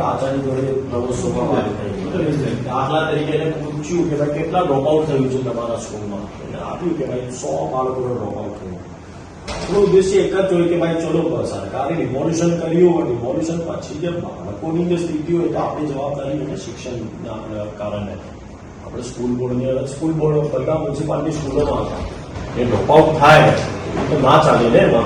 આચાર્ય જોડે પ્રવોત્સવમાં વાત થઈ, દાખલા તરીકે એને પૂછ્યું કે ભાઈ કેટલા ડ્રોપઆઉટ થયું છે તમારા સ્કૂલમાં, એટલે આપ્યું કે ભાઈ 100 બાળકોનો ડ્રોપઆઉટ થયું. આપણો ઉદ્દેશ્ય એક જ હોય કે ભાઈ ચલો સરકારે ડિમોલ્યુશન કર્યું હોય, ડિમોલ્યુશન પછી જે બાળકોની જે સ્થિતિ હોય તો આપણી જવાબદારી હોય શિક્ષણના કારણે આપણે સ્કૂલ બોર્ડ બધા મ્યુનિસિપાલિટી સ્કૂલોમાં હતા એ ડ્રોપઆઉટ થાય તો ના ચાલે ને એમાં.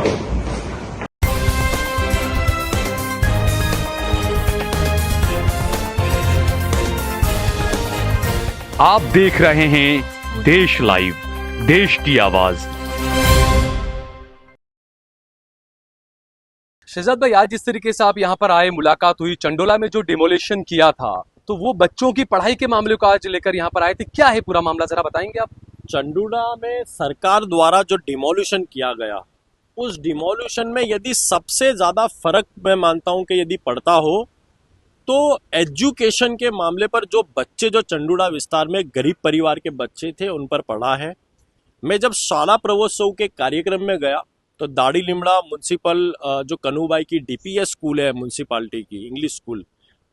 आप देख रहे हैं देश लाइव, देश की आवाज। शहजाद भाई, आज जिस तरीके से आप यहाँ पर आए, मुलाकात हुई, चंडोला में जो डिमोलिशन किया था, तो वो बच्चों की पढ़ाई के मामले को आज लेकर यहाँ पर आए थे, क्या है पूरा मामला, जरा बताएंगे आप? चंडोला में सरकार द्वारा जो डिमोलिशन किया गया, उस डिमोलिशन में यदि सबसे ज्यादा फर्क मैं मानता हूँ कि यदि पड़ता हो तो एजुकेशन के मामले पर जो बच्चे जो चंडोला विस्तार में गरीब परिवार के बच्चे थे उन पर पड़ा है। मैं जब शाला प्रवोत्सव के कार्यक्रम में गया तो दाड़ी लिमड़ा म्यूनसिपल जो कन्हूबाई की डीपीएस स्कूल है म्यूनसिपालिटी की इंग्लिश स्कूल,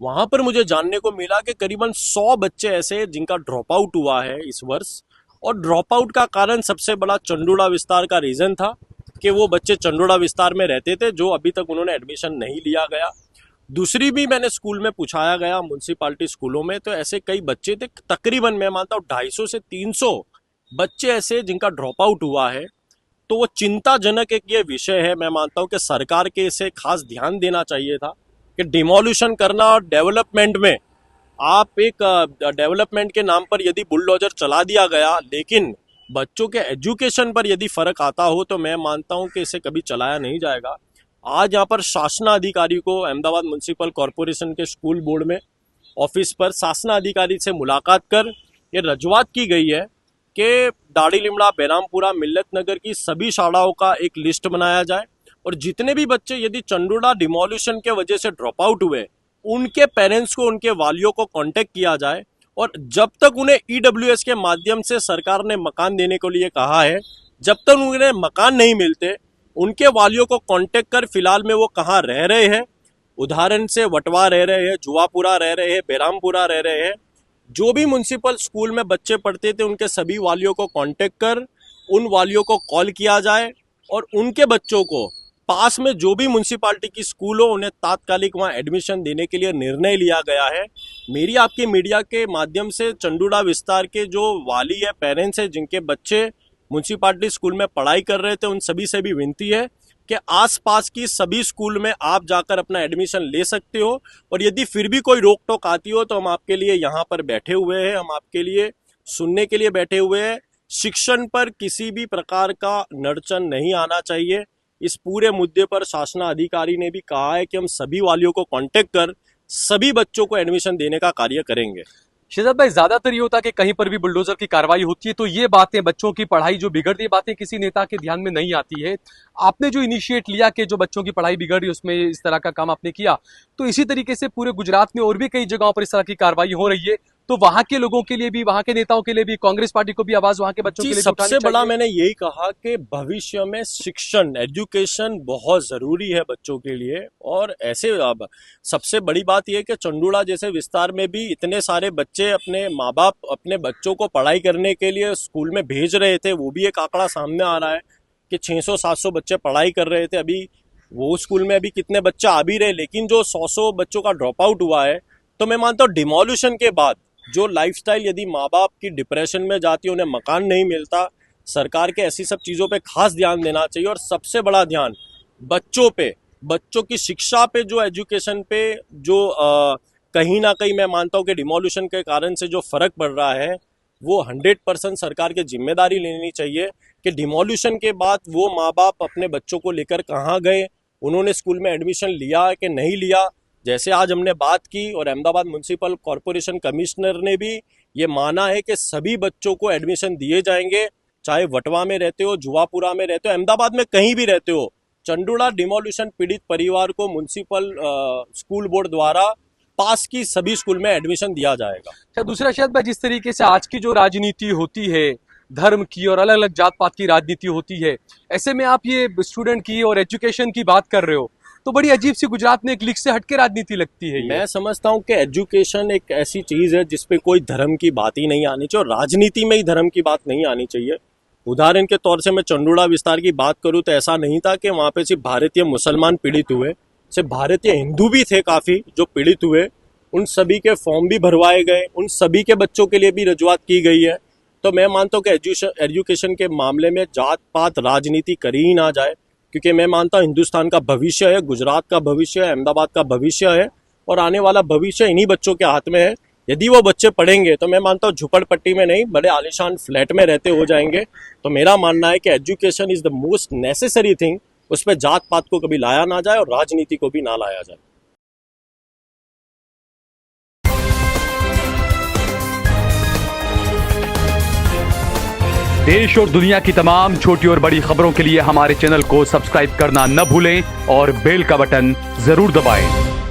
वहाँ पर मुझे जानने को मिला कि करीबन 100 बच्चे ऐसे जिनका ड्रॉप आउट हुआ है इस वर्ष। और ड्रॉप आउट का कारण सबसे बड़ा चंडोला विस्तार का रीज़न था कि वो बच्चे चंडोला विस्तार में रहते थे जो अभी तक उन्होंने एडमिशन नहीं लिया गया। दूसरी भी मैंने स्कूल में पूछाया गया म्यूनसिपालिटी स्कूलों में, तो ऐसे कई बच्चे थे, तकरीबन मैं मानता हूँ 250 से 300 बच्चे ऐसे जिनका ड्रॉप आउट हुआ है। तो वो चिंताजनक एक ये विषय है। मैं मानता हूँ कि सरकार के इसे खास ध्यान देना चाहिए था कि डिमोल्यूशन करना और डेवलपमेंट में, आप एक डेवलपमेंट के नाम पर यदि बुलडोजर चला दिया गया लेकिन बच्चों के एजुकेशन पर यदि फर्क आता हो तो मैं मानता हूँ कि इसे कभी चलाया नहीं जाएगा। आज यहाँ पर शासनाधिकारी को अहमदाबाद म्यूनसिपल कॉरपोरेशन के स्कूल बोर्ड में ऑफिस पर शासनाधिकारी से मुलाकात कर ये रजूआत की गई है कि दाड़ी लिमड़ा, बेरामपुरा, मिल्लत नगर की सभी शालाओं का एक लिस्ट बनाया जाए और जितने भी बच्चे यदि चंडोला डिमोल्यूशन के वजह से ड्रॉप आउट हुए उनके पेरेंट्स को, उनके वालियों को कांटेक्ट किया जाए। और जब तक उन्हें ईडब्ल्यूएस के माध्यम से सरकार ने मकान देने के लिए कहा है, जब तक उन्हें मकान नहीं मिलते उनके वालियों को कांटेक्ट कर फिलहाल में वो कहाँ रह रहे हैं, उदाहरण से वटवा रह रहे हैं, जुआपुरा रह रहे हैं, बेरामपुरा रह रहे हैं, जो भी म्यूनसिपल स्कूल में बच्चे पढ़ते थे उनके सभी वालियों को कांटेक्ट कर उन वालियों को कॉल किया जाए और उनके बच्चों को पास में जो भी म्यूनसिपालिटी की स्कूल हो उन्हें तात्कालिक वहाँ एडमिशन देने के लिए निर्णय लिया गया है। मेरी आपकी मीडिया के माध्यम से चंडोला विस्तार के जो वाली है, पेरेंट्स है जिनके बच्चे म्यूनसिपालिटी स्कूल में पढ़ाई कर रहे थे, उन सभी से भी विनती है कि आसपास की सभी स्कूल में आप जाकर अपना एडमिशन ले सकते हो और यदि फिर भी कोई रोक टोक आती हो तो हम आपके लिए यहाँ पर बैठे हुए हैं, हम आपके लिए सुनने के लिए बैठे हुए हैं। शिक्षण पर किसी भी प्रकार का नड़चन नहीं आना चाहिए। इस पूरे मुद्दे पर शासनाधिकारी ने भी कहा है कि हम सभी वालियों को कांटेक्ट कर सभी बच्चों को एडमिशन देने का कार्य करेंगे। शहजाद भाई, ज्यादातर ये होता है कि कहीं पर भी बुलडोजर की कार्रवाई होती है तो ये बातें, बच्चों की पढ़ाई जो बिगड़ रही, बातें किसी नेता के ध्यान में नहीं आती है। आपने जो इनिशिएट लिया कि जो बच्चों की पढ़ाई बिगड़ रही उसमें इस तरह का काम आपने किया, तो इसी तरीके से पूरे गुजरात में और भी कई जगहों पर इस तरह की कार्रवाई हो रही है, तो वहां के लोगों के लिए भी, वहां के नेताओं के लिए भी, कांग्रेस पार्टी को भी आवाज वहां के बच्चों के लिए सबसे बड़ा मैंने यही कहा कि भविष्य में शिक्षण, एजुकेशन बहुत जरूरी है बच्चों के लिए। और ऐसे अब सबसे बड़ी बात यह कि चंडोला जैसे विस्तार में भी इतने सारे बच्चे अपने माँ बाप अपने बच्चों को पढ़ाई करने के लिए स्कूल में भेज रहे थे, वो भी एक आंकड़ा सामने आ रहा है कि 600-700 बच्चे पढ़ाई कर रहे थे। अभी वो स्कूल में अभी कितने बच्चे आ भी रहे, लेकिन जो 100 बच्चों का ड्रॉप आउट हुआ है, तो मैं मानता हूँ डिमोल्यूशन के बाद जो लाइफस्टाइल यदि माँ बाप की डिप्रेशन में जाती है, उन्हें मकान नहीं मिलता, सरकार के ऐसी सब चीज़ों पे खास ध्यान देना चाहिए। और सबसे बड़ा ध्यान बच्चों पे, बच्चों की शिक्षा पे, जो एजुकेशन पे, जो कहीं ना कहीं मैं मानता हूँ कि डिमोल्यूशन के कारण से जो फर्क पड़ रहा है वो 100% सरकार की जिम्मेदारी लेनी चाहिए कि डिमोल्यूशन के बाद वो माँ बाप अपने बच्चों को लेकर कहाँ गए, उन्होंने स्कूल में एडमिशन लिया कि नहीं लिया। जैसे आज हमने बात की और अहमदाबाद म्यूनसिपल कॉरपोरेशन कमिश्नर ने भी ये माना है कि सभी बच्चों को एडमिशन दिए जाएंगे, चाहे वटवा में रहते हो, जुआपुरा में रहते हो, अहमदाबाद में कहीं भी रहते हो। चंडोला डिमोल्यूशन पीड़ित परिवार को म्यूनसिपल स्कूल बोर्ड द्वारा पास की सभी स्कूल में एडमिशन दिया जाएगा। दूसरा, शायद जिस तरीके से आज की जो राजनीति होती है धर्म की और अलग अलग जात पात की राजनीति होती है। ऐसे में आप ये स्टूडेंट की और एजुकेशन की बात कर रहे हो, तो बड़ी अजीब सी गुजरात में एक लीग से हटके राजनीति लगती है ये। मैं समझता हूँ कि एजुकेशन एक ऐसी चीज है जिसपे कोई धर्म की बात ही नहीं आनी चाहिए और राजनीति में ही धर्म की बात नहीं आनी चाहिए। उदाहरण के तौर से मैं चंडूड़ा विस्तार की बात करूँ तो ऐसा नहीं था कि वहाँ पे सिर्फ भारतीय मुसलमान पीड़ित हुए, सिर्फ भारतीय हिंदू भी थे काफी जो पीड़ित हुए। उन सभी के फॉर्म भी भरवाए गए, उन सभी के बच्चों के लिए भी रजुआत की गई है। तो मैं मानता हूँ कि एजुकेशन के मामले में जात पात राजनीति करी ही ना जाए, क्योंकि मैं मानता हूँ हिंदुस्तान का भविष्य है, गुजरात का भविष्य है, अहमदाबाद का भविष्य है और आने वाला भविष्य इन्हीं बच्चों के हाथ में है। यदि वो बच्चे पढ़ेंगे तो मैं मानता हूँ झुपड़पट्टी में नहीं, बड़े आलीशान फ्लैट में रहते हो जाएंगे। तो मेरा मानना है कि education is the most necessary thing, उस पर जात पात को कभी लाया ना जाए और राजनीति को भी ना लाया जाए। देश और दुनिया की तमाम छोटी और बड़ी खबरों के लिए हमारे चैनल को सब्सक्राइब करना न भूलें और बेल का बटन जरूर दबाएं।